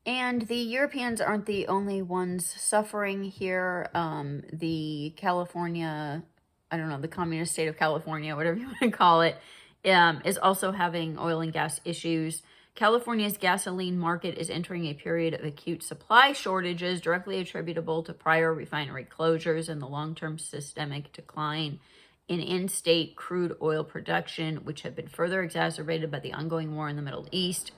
And the Europeans aren't the only ones suffering here. The California, I don't know, the communist state of California, whatever you want to call it, is also having oil and gas issues. California's gasoline market is entering a period of acute supply shortages directly attributable to prior refinery closures and the long-term systemic decline in in-state crude oil production, which have been further exacerbated by the ongoing war in the Middle East.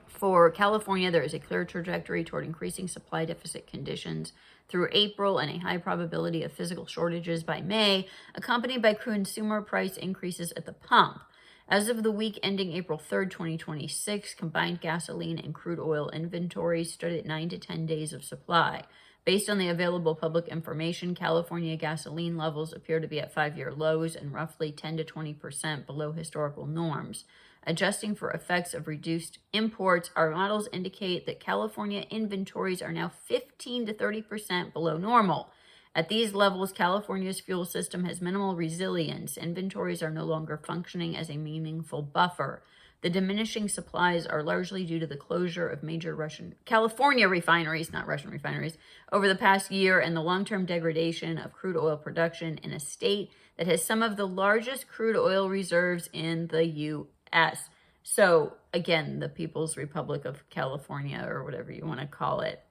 For California, there is a clear trajectory toward increasing supply deficit conditions through April and a high probability of physical shortages by May, accompanied by consumer price increases at the pump. As of the week ending April 3rd, 2026, combined gasoline and crude oil inventories stood at 9 to 10 days of supply. Based on the available public information, California gasoline levels appear to be at 5-year lows and roughly 10 to 20% below historical norms. Adjusting for effects of reduced imports, our models indicate that California inventories are now 15 to 30% below normal. At these levels, California's fuel system has minimal resilience. Inventories are no longer functioning as a meaningful buffer. The diminishing supplies are largely due to the closure of major California refineries, not Russian refineries, over the past year and the long-term degradation of crude oil production in a state that has some of the largest crude oil reserves in the U.S. So again, the People's Republic of California, or whatever you want to call it.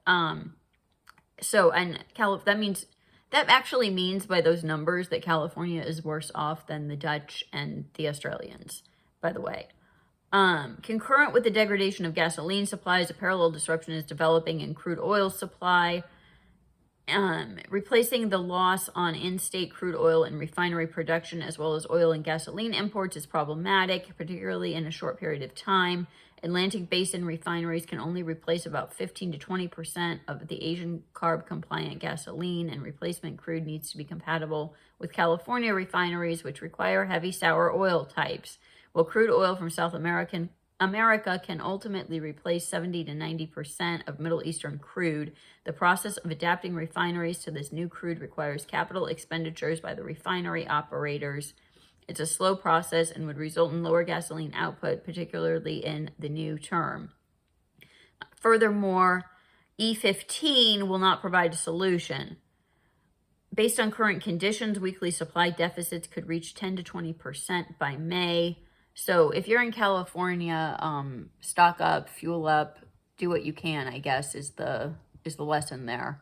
That actually means by those numbers that California is worse off than the Dutch and the Australians, by the way. Concurrent with the degradation of gasoline supplies, a parallel disruption is developing in crude oil supply. Replacing the loss on in-state crude oil and refinery production, as well as oil and gasoline imports, is problematic, particularly in a short period of time. Atlantic Basin refineries can only replace about 15 to 20% of the Asian CARB-compliant gasoline, and replacement crude needs to be compatible with California refineries, which require heavy sour oil types. While crude oil from South America can ultimately replace 70 to 90% of Middle Eastern crude, the process of adapting refineries to this new crude requires capital expenditures by the refinery operators. It's a slow process and would result in lower gasoline output, particularly in the new term. Furthermore, E15 will not provide a solution. Based on current conditions, weekly supply deficits could reach 10 to 20% by May. So if you're in California, stock up, fuel up, do what you can, I guess, is the lesson there.